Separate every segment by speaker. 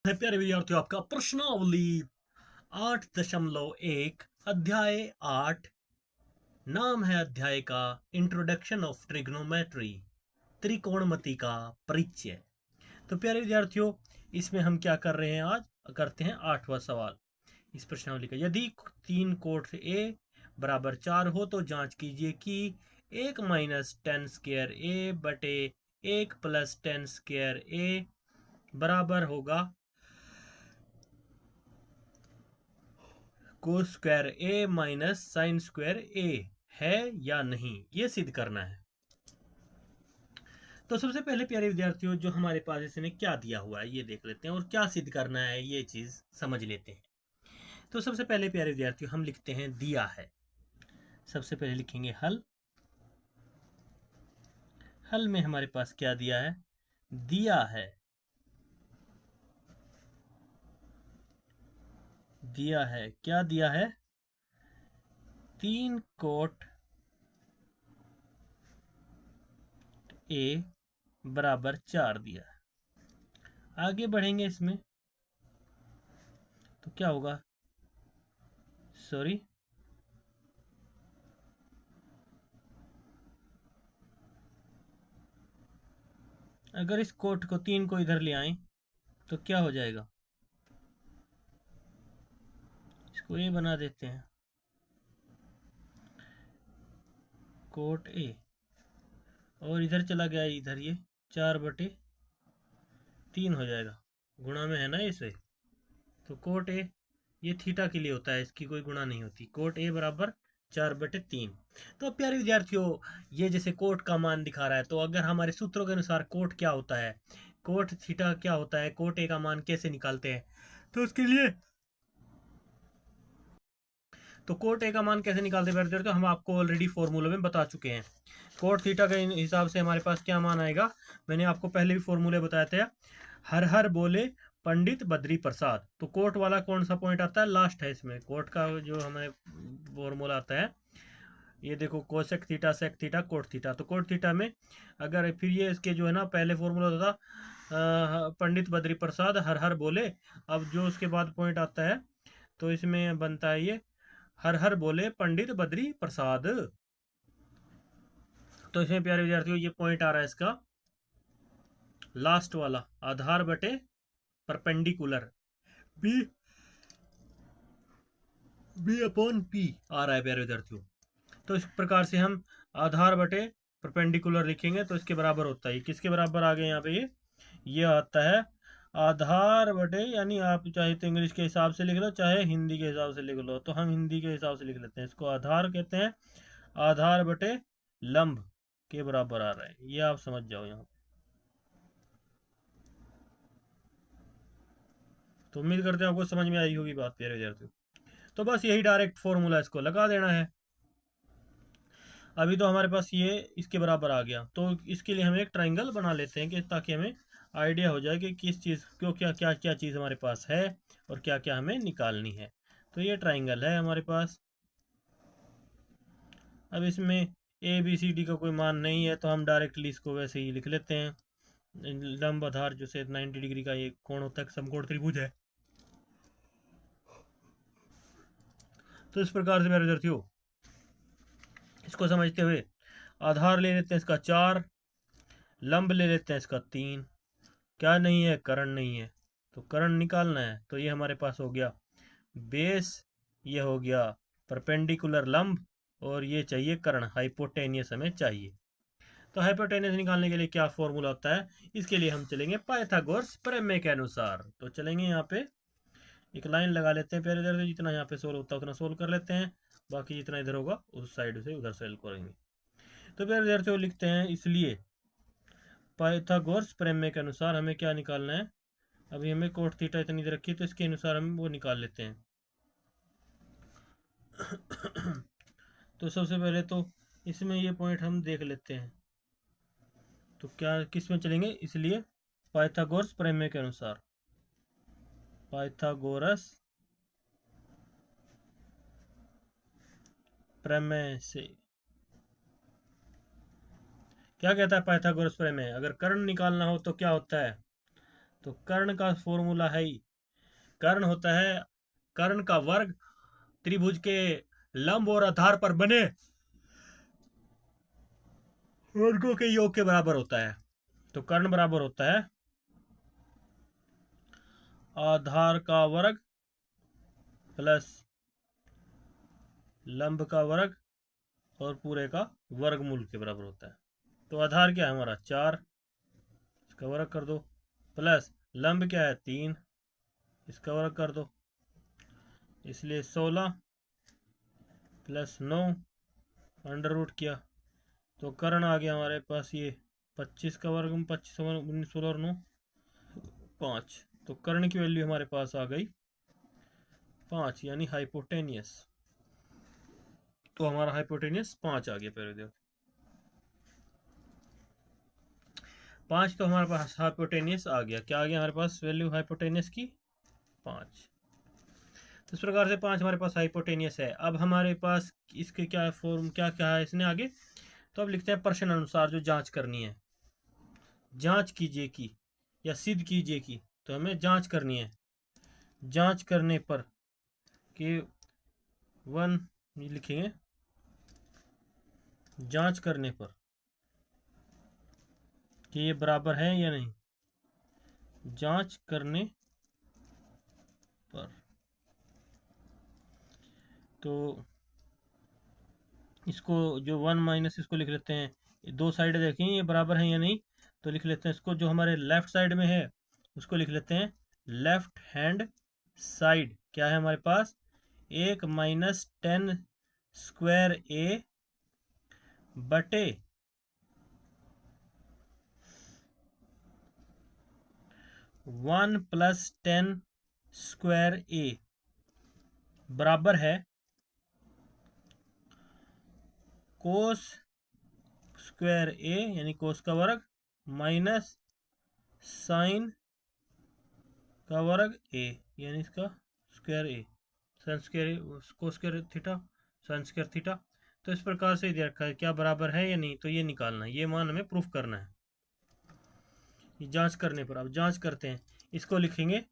Speaker 1: है प्यारे विद्यार्थियों, आपका प्रश्नावली 8.1 अध्याय 8। नाम है अध्याय का इंट्रोडक्शन ऑफ ट्रिग्नोमेट्री, त्रिकोणमिति का परिचय। तो प्यारे विद्यार्थियों, इसमें हम क्या कर रहे हैं, आज करते हैं 8वां सवाल इस प्रश्नावली का। यदि 3 कोट ए बराबर 4 हो तो जांच कीजिए कि 1 माइनस 10 स्क्वायर ए बटे 1 प्लस 10 स्क्वायर ए बराबर होगा कोस स्क्वायर ए माइनस साइन स्क्वायर ए है या नहीं, ये सिद्ध करना है। तो सबसे पहले प्यारे विद्यार्थियों, जो हमारे पास इसने क्या दिया हुआ है ये देख लेते हैं, और क्या सिद्ध करना है ये चीज समझ लेते हैं। तो सबसे पहले प्यारे विद्यार्थियों हम लिखते हैं दिया है। सबसे पहले लिखेंगे हल। हल में हमारे पास क्या दिया है, दिया है, दिया है, क्या दिया है, 3 कोट ए बराबर 4 दिया है। आगे बढ़ेंगे इसमें तो क्या होगा, सॉरी, अगर इस कोट को 3 को इधर ले आए तो क्या हो जाएगा, इसको ए बना देते हैं, कोट ए, और इधर चला गया इधर, ये 4/3 हो जाएगा, गुणा में है ना इसे। तो कोट ए, ये थीटा के लिए होता है, इसकी कोई गुणा नहीं होती। कोट ए बराबर 4/3। तो अब प्यारे विद्यार्थियों, ये जैसे कोट का मान दिखा रहा है, तो अगर हमारे सूत्रों के अनुसार कोट क्या होता है, कोट थीटा क्या होता है, कोट ए का मान कैसे निकालते हैं, तो उसके लिए तो कोट ए का मान कैसे निकालते हैं, तो हम आपको ऑलरेडी फॉर्मूले में बता चुके हैं। कोट थीटा के हिसाब से हमारे पास क्या मान आएगा, मैंने आपको पहले भी फॉर्मूले बताए थे। हर हर बोले पंडित बद्री प्रसाद, तो कोट वाला कौन सा पॉइंट आता है, लास्ट है इसमें। कोट का जो हमें फॉर्मूला आता है, ये देखो, cosec theta sec theta cot theta. तो कोट थीटा में अगर फिर ये इसके जो है ना, पहले फॉर्मूला होता था पंडित बद्री प्रसाद हर हर बोले। अब जो उसके बाद पॉइंट आता है, तो इसमें बनता है ये हर हर बोले पंडित बद्री प्रसाद। तो इसमें प्यारे विद्यार्थियों ये पॉइंट आ रहा है इसका लास्ट वाला, आधार बटे perpendicular, B B upon P आ रहा है प्यारे विद्यार्थियों। तो इस प्रकार से हम आधार बटे परपेंडिकुलर लिखेंगे, तो इसके बराबर होता है, किसके बराबर आ गए यहाँ पे, ये आता है आधार बटे, यानी आप चाहे तो इंग्लिश के हिसाब से लिख लो चाहे हिंदी के हिसाब से लिख लो, तो हम हिंदी के हिसाब से लिख लेते हैं, इसको आधार कहते हैं, आधार बटे लंब के बराबर आ रहा है, ये आप समझ जाओ यहाँ। तो उम्मीद करते हैं आपको समझ में आई होगी बात प्यारे विद्यार्थियों। तो बस यही डायरेक्ट फॉर्मूला इसको लगा देना है। अभी तो हमारे पास ये इसके बराबर आ गया, तो इसके लिए हम एक ट्राइंगल बना लेते हैं, कि ताकि हमें आइडिया हो जाए कि किस चीज़ क्यों क्या क्या क्या चीज़ हमारे पास है और क्या क्या हमें निकालनी है। तो ये ट्राइंगल है हमारे पास। अब इसमें ए बी सी डी का कोई मान नहीं है, तो हम डायरेक्टली इसको वैसे ही लिख लेते हैं। लंब आधार जो से 90 डिग्री का ये कोण होता है, समकोण त्रिभुज है। तो इस प्रकार से मेरे विद्यार्थियों, इसको समझते हुए आधार ले लेते हैं इसका 4, लंब ले लेते हैं इसका 3, क्या नहीं है, कर्ण नहीं है, तो कर्ण निकालना है। तो ये हमारे पास हो गया बेस, ये हो गया परपेंडिकुलर लंब, और ये चाहिए कर्ण, हाइपोटेनियस हमें चाहिए। तो हाइपोटेनियस निकालने के लिए क्या फॉर्मूला होता है, इसके लिए हम चलेंगे पाइथागोरस प्रमेय के अनुसार। तो चलेंगे यहाँ पे एक लाइन लगा लेते हैं प्यारे, इधर से जितना यहाँ पे सोल्व होता है उतना सोल्व कर लेते हैं, बाकी जितना इधर होगा उस साइड से उधर सोल्व करेंगे। तो प्यारे विद्यार्थियों लिखते हैं, इसलिए पाइथागोरस प्रमेय के अनुसार हमें क्या निकालना है। अभी हमें कोट थीटा इतनी दे रखी है, तो इसके अनुसार हम वो निकाल लेते हैं। तो सबसे पहले तो इसमें ये पॉइंट हम देख लेते हैं, तो क्या किस में चलेंगे, इसलिए पाइथागोरस प्रमेय के अनुसार, पाइथागोरस प्रमेय से क्या कहता है पाइथागोरस प्रमेय, अगर कर्ण निकालना हो तो क्या होता है, तो कर्ण का फॉर्मूला है ही, कर्ण होता है कर्ण का वर्ग त्रिभुज के लंब और आधार पर बने वर्गों के योग के बराबर होता है। तो कर्ण बराबर होता है आधार का वर्ग प्लस लंब का वर्ग और पूरे का वर्गमूल के बराबर होता है। तो आधार क्या है हमारा 4, इसका वर्ग कर दो, प्लस लंब क्या है 3, इसका वर्ग कर दो, इसलिए 16 प्लस 9 अंडर रूट किया। तो कर्ण आ गया हमारे पास ये 25 का वर्ग, 25 19 16 और 9 5। तो कर्ण की वैल्यू हमारे पास आ गई 5, यानी हाइपोटेनियस। तो हमारा हाइपोटेनियस 5 आ गया। पहले देखो 5 तो हमारे पास हाइपोटेनियस आ गया। क्या आ गया हमारे पास वैल्यू हाइपोटेनियस की 5। इस प्रकार से 5 हमारे पास हाइपोटेनियस है। अब हमारे पास इसके क्या फॉर्म क्या क्या है इसने आगे, तो अब लिखते हैं प्रश्न अनुसार जो जांच करनी है, जांच कीजिए की या सिद्ध कीजिए की। तो हमें जांच करनी है, जांच करने पर कि 1 लिखेंगे, जांच करने पर कि ये बराबर है या नहीं, जांच करने पर। तो इसको जो 1 माइनस इसको लिख लेते हैं, दो साइड देखें ये बराबर है या नहीं, तो लिख लेते हैं इसको, जो हमारे लेफ्ट साइड में है उसको लिख लेते हैं लेफ्ट हैंड साइड। क्या है हमारे पास 1 माइनस 10 स्क्वायर ए बटे 1 प्लस 10 स्क्वायर ए बराबर है कोस स्क्वायर ए यानी कोस का वर्ग माइनस साइन का वर्ग ए यानी इसका square A, sine square cos square theta sine square theta. तो इस प्रकार से दे रखा है, क्या बराबर है या नहीं, तो ये निकालना है, ये मान हमें प्रूफ करना है। ये जांच करने पर अब जांच करते हैं, इसको लिखेंगे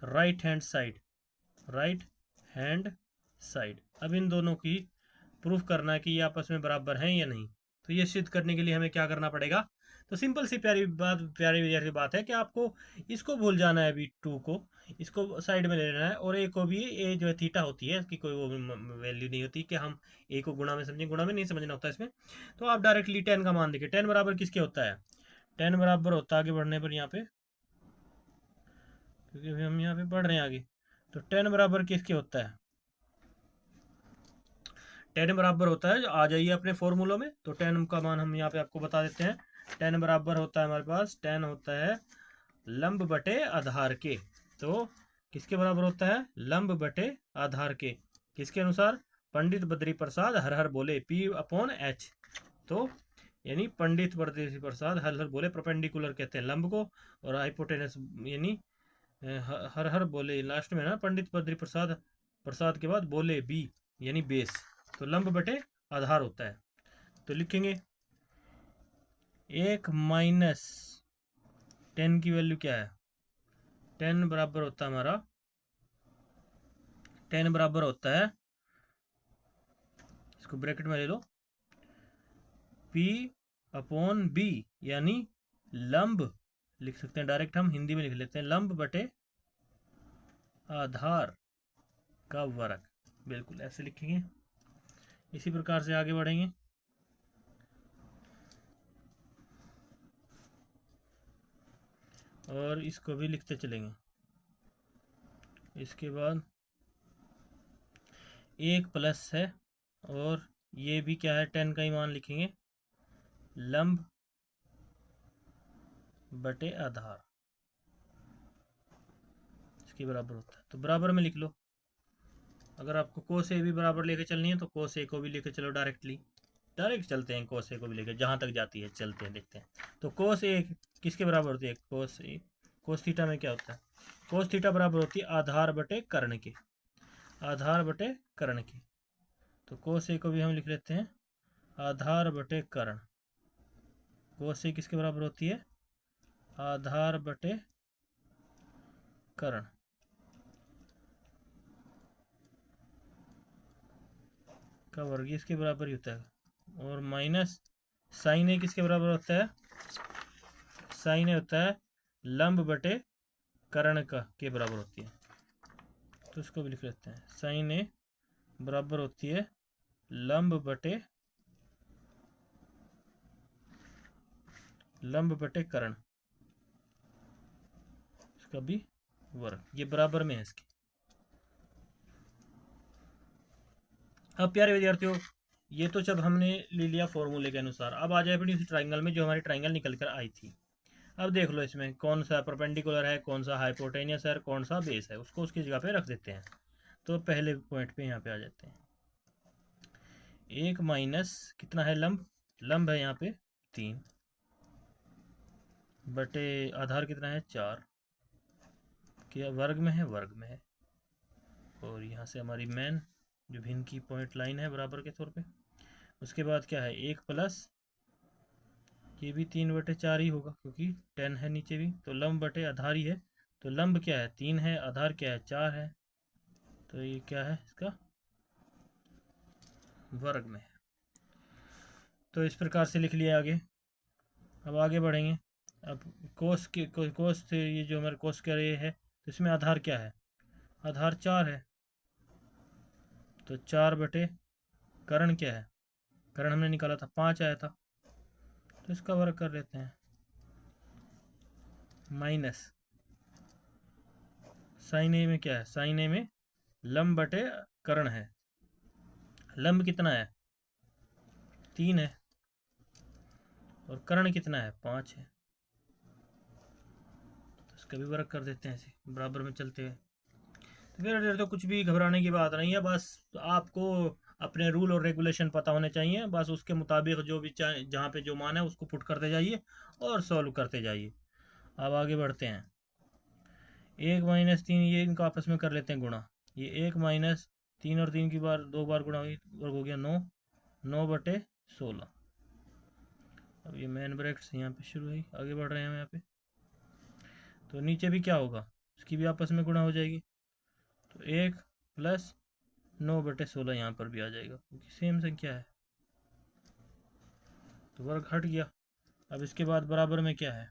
Speaker 1: right hand side, right hand side. अब इन दोनों की प्रूफ करना है कि ये आपस में बराबर हैं या नहीं। तो ये सिद्ध करने के लिए हमें क्या करना पड़ेगा, तो सिंपल सी प्यारी बात, प्यारी जैसी बात है कि आपको इसको भूल जाना है, अभी 2 को इसको साइड में ले लेना है, और ए को भी, ए जो है थीटा होती है इसकी कोई वो वैल्यू नहीं होती कि हम ए को गुणा में समझें, गुणा में नहीं समझना होता इसमें। तो आप डायरेक्टली 10 का मान देखिए, 10 बराबर किसके होता है, 10 बराबर होता है आगे बढ़ने पर यहाँ पे, क्योंकि अभी हम यहाँ पे बढ़ रहे हैं आगे, तो 10 बराबर किसके होता है, 10 बराबर होता है, आ जाइए अपने फॉर्मूलों में। तो 10 का मान हम यहाँ पे आपको बता देते हैं, 10 बराबर होता है हमारे पास, 10 होता है लंब बटे आधार के। तो किसके बराबर होता है, लंब बटे आधार के, किसके अनुसार, पंडित बद्री प्रसाद हर हर बोले P अपॉन H। तो यानी पंडित बद्री प्रसाद हर हर बोले, परपेंडिकुलर कहते हैं लंब को, और हाइपोटेनस यानी हर हर बोले लास्ट में ना, पंडित बद्री प्रसाद, प्रसाद के बाद बोले बी यानी बेस। तो लंब बटे आधार होता है। तो लिखेंगे 1 माइनस 10 की वैल्यू क्या है, 10 बराबर होता है हमारा, 10 बराबर होता है, इसको ब्रैकेट में ले लो, P अपॉन बी यानी लंब, लिख सकते हैं डायरेक्ट, हम हिंदी में लिख लेते हैं लंब बटे आधार का वर्ग, बिल्कुल ऐसे लिखेंगे। इसी प्रकार से आगे बढ़ेंगे, और इसको भी लिखते चलेंगे। इसके बाद एक प्लस है, और ये भी क्या है 10 का ही मान लिखेंगे, लंब बटे आधार इसके बराबर होता है। तो बराबर में लिख लो, अगर आपको कोस ए भी बराबर लेके चलनी है तो कोस ए को भी लेके चलो, डायरेक्टली डायरेक्ट चलते हैं, कोस ए को भी लेके जहाँ तक जाती है चलते हैं, देखते हैं। तो कोस ए किसके बराबर होती है, कोस ए, कोस थीटा में क्या होता है, कोस थीटा बराबर होती है आधार बटे कर्ण के, आधार बटे कर्ण के। तो कोस ए को भी हम लिख लेते हैं आधार बटे कर्ण, कोस ए किसके बराबर होती है, आधार बटे कर्ण का वर्ग इसके बराबर ही होता है, और माइनस साइन ए किसके बराबर होता है, साइन ए होता है लंब बटे कर्ण का के बराबर होती है। तो इसको भी लिख लेते हैं, साइन ए बराबर होती है लंब बटे कर्ण, इसका भी वर्ग, ये बराबर में है इसके। अब प्यारे विद्यार्थियों, ये तो जब हमने ले लिया फॉर्मूले के अनुसार, अब आ जाए अपनी उस ट्राइंगल में जो हमारी ट्राइंगल निकल कर आई थी। अब देख लो इसमें कौन सा परपेंडिकुलर है, कौन सा हाइपोटेनियस है, कौन सा बेस है, उसको उसकी जगह पे रख देते हैं। तो पहले पॉइंट पे यहाँ पे आ जाते हैं। एक माइनस कितना है लंब, लंब है यहाँ पे 3 बटे आधार कितना है 4, क्या वर्ग में है, वर्ग में है। और यहाँ से हमारी मेन जो भिन्न की पॉइंट लाइन है बराबर के तौर पे। उसके बाद क्या है 1 प्लस ये भी 3/4 ही होगा क्योंकि 10 है नीचे भी, तो लंब बटे आधार ही है। तो लंब क्या है 3 है, आधार क्या है 4 है, तो ये क्या है इसका वर्ग में है। तो इस प्रकार से लिख लिया आगे। अब आगे बढ़ेंगे। अब कोस से ये जो हमारे कोस का ये है, तो इसमें आधार क्या है, आधार 4 है, तो 4 बटे कर्ण क्या है, कर्ण हमने निकाला था 5 आया था, तो इसका वर्ग कर लेते हैं। माइनस साइन ए में क्या है, साइन ए में लंब बटे कर्ण है, लंब कितना है 3 है, और कर्ण कितना है 5 है, तो इसका भी वर्ग कर देते हैं ऐसे बराबर में चलते हुए। तो फिर तो कुछ भी घबराने की बात नहीं है, बस आपको अपने रूल और रेगुलेशन पता होने चाहिए, बस उसके मुताबिक जो भी जहाँ पे जो मान है उसको पुट करते जाइए और सॉल्व करते जाइए। अब आगे बढ़ते हैं। 1 - 3 ये इनको आपस में कर लेते हैं गुणा, ये 1 - 3 और 3 की बार 2 बार गुणा हुई, वर्ग हो गया 9, 9/16। अब ये मेन ब्रैकेट्स यहाँ पे शुरू हुई, आगे बढ़ रहे हैं हम यहाँ पे। तो नीचे भी क्या होगा, इसकी भी आपस में गुणा हो जाएगी, तो 1 + 9/16 यहाँ पर भी आ जाएगा क्योंकि सेम संख्या है, तो वर्ग हट गया। अब इसके बाद बराबर में क्या है,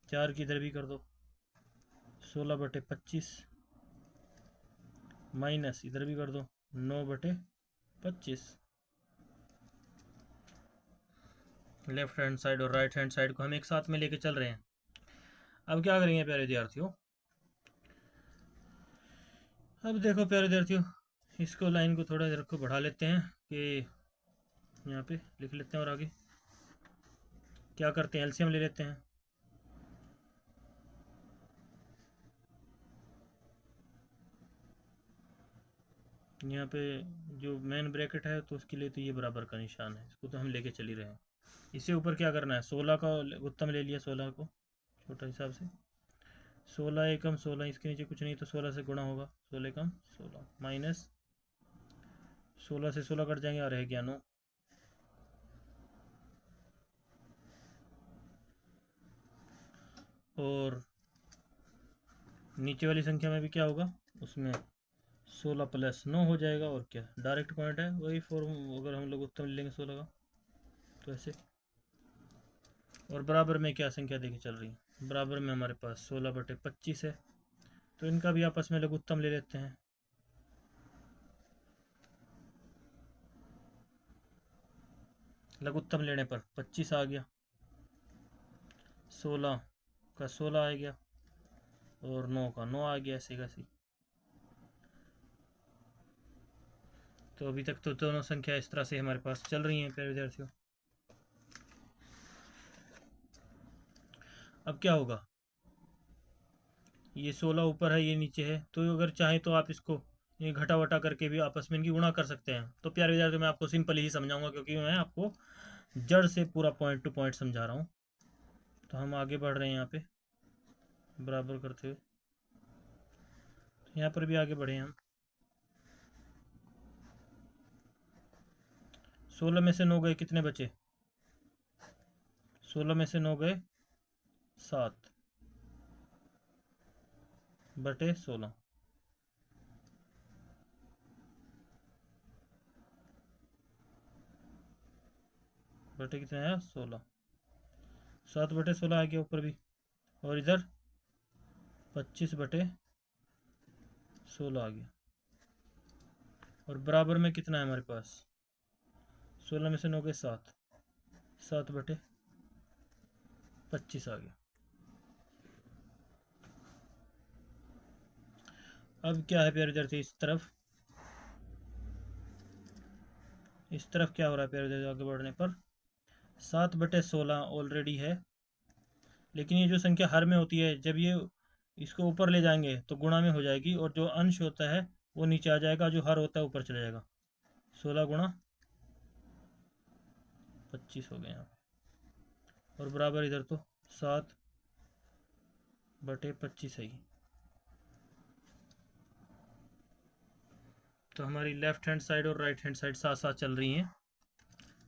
Speaker 1: 4 की इधर भी कर दो, 16/25 माइनस इधर भी कर दो 9/25। लेफ्ट हैंड साइड और राइट हैंड साइड को हम एक साथ में लेके चल रहे हैं। अब क्या करेंगे प्यारे विद्यार्थियों, अब देखो प्यारे विद्यार्थियों, इसको लाइन को थोड़ा इधर को बढ़ा लेते हैं कि यहाँ पे लिख लेते हैं, और आगे क्या करते हैं एलसीएम ले लेते हैं। यहाँ पे जो मेन ब्रैकेट है तो उसके लिए तो ये बराबर का निशान है, इसको तो हम लेके चल ही रहे हैं। इससे ऊपर क्या करना है, 16 का उत्तम ले लिया, 16 को छोटा हिसाब से, 16 एकम 16, इसके नीचे कुछ नहीं तो 16 से गुणा होगा, 16 एकम 16 माइनस 16 से 16 कट जाएंगे और रह गया 9। और नीचे वाली संख्या में भी क्या होगा, उसमें 16 + 9 हो जाएगा, और क्या डायरेक्ट पॉइंट है वही फॉर्म, अगर हम लोग उत्तम ले लेंगे 16 का तो ऐसे। और बराबर में क्या संख्या देके चल रही है, बराबर में हमारे पास 16/25 है, तो इनका भी आपस में लघुत्तम ले लेते हैं। लघुत्तम लेने पर 25 आ गया, 16 का 16 आ गया, और 9 का 9 आ गया, ऐसे कैसी। तो अभी तक तो दोनों संख्या इस तरह से हमारे पास चल रही हैं प्यारे विद्यार्थियों। अब क्या होगा, ये 16 ऊपर है ये नीचे है, तो अगर चाहे तो आप इसको ये घटा वटा करके भी आपस में इनकी गुणा कर सकते हैं। तो प्यारे विद्यार्थियों मैं आपको सिंपल ही समझाऊंगा क्योंकि मैं आपको जड़ से पूरा पॉइंट टू पॉइंट समझा रहा हूँ। तो हम आगे बढ़ रहे हैं यहाँ पे बराबर करते हुए, यहाँ पर भी आगे बढ़े हम। 16 में से 9 गए, कितने बचे, 16 में से 9 गए 7, बटे 16 बटे कितना आया 16, 7 बटे 16 आ गया ऊपर भी, और इधर 25 बटे 16 आ गया, और बराबर में कितना है हमारे पास, 16 में से 9 के 7, 7 बटे 25 आ गया। अब क्या है प्यारे विद्यार्थी, इस तरफ क्या हो रहा है प्यारे विद्यार्थी, आगे बढ़ने पर 7 बटे 16 ऑलरेडी है, लेकिन ये जो संख्या हर में होती है, जब ये इसको ऊपर ले जाएंगे तो गुणा में हो जाएगी, और जो अंश होता है वो नीचे आ जाएगा, जो हर होता है ऊपर चला जाएगा। 16 गुणा 25 हो गया यहाँ पे, और बराबर इधर तो 7 बटे 25 है। तो हमारी लेफ्ट हैंड साइड और राइट हैंड साइड साथ साथ चल रही हैं,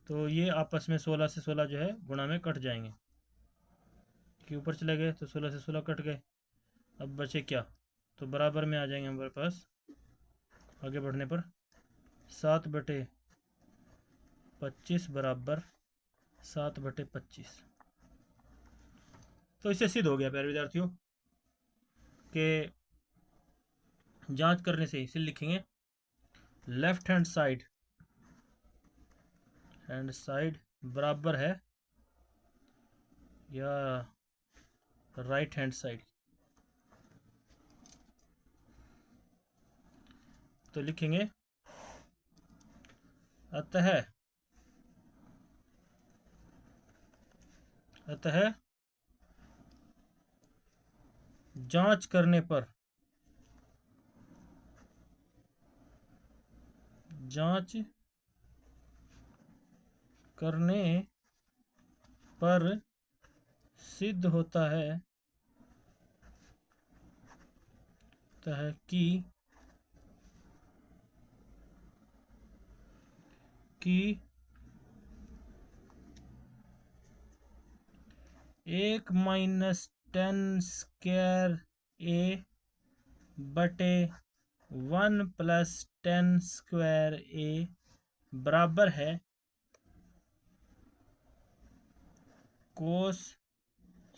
Speaker 1: तो ये आपस में 16 से 16 जो है गुणा में कट जाएंगे, कि ऊपर चले गए तो 16 से 16 कट गए। अब बचे क्या, तो बराबर में आ जाएंगे हमारे पास आगे बढ़ने पर 7 बटे 25 बराबर 7 बटे 25। तो इससे सिद्ध हो गया प्यारे विद्यार्थियों कि जांच करने से इसे लिखेंगे लेफ्ट हैंड साइड बराबर है या राइट हैंड साइड, तो लिखेंगे अतः जांच करने पर सिद्ध होता है कि एक माइनस 10 स्क्वायर ए बटे 1 प्लस 10 स्क्वायर ए बराबर है कोस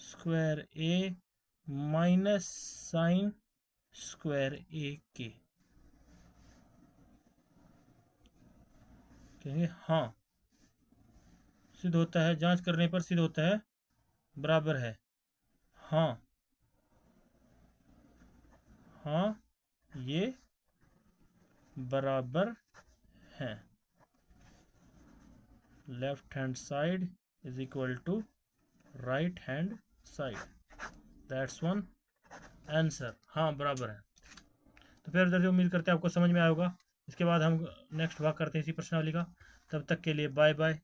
Speaker 1: स्क्वायर ए माइनस साइन स्क्वायर ए के। कहेंगे हाँ सिद्ध होता है, जांच करने पर सिद्ध होता है, बराबर है, हाँ ये बराबर है, left hand side is equal to right hand side, that's one answer, हाँ बराबर है। तो फिर दर्जों उम्मीद करते हैं आपको समझ में आया होगा। इसके बाद हम नेक्स्ट भाग करते हैं इसी प्रश्नावली का। तब तक के लिए बाय बाय।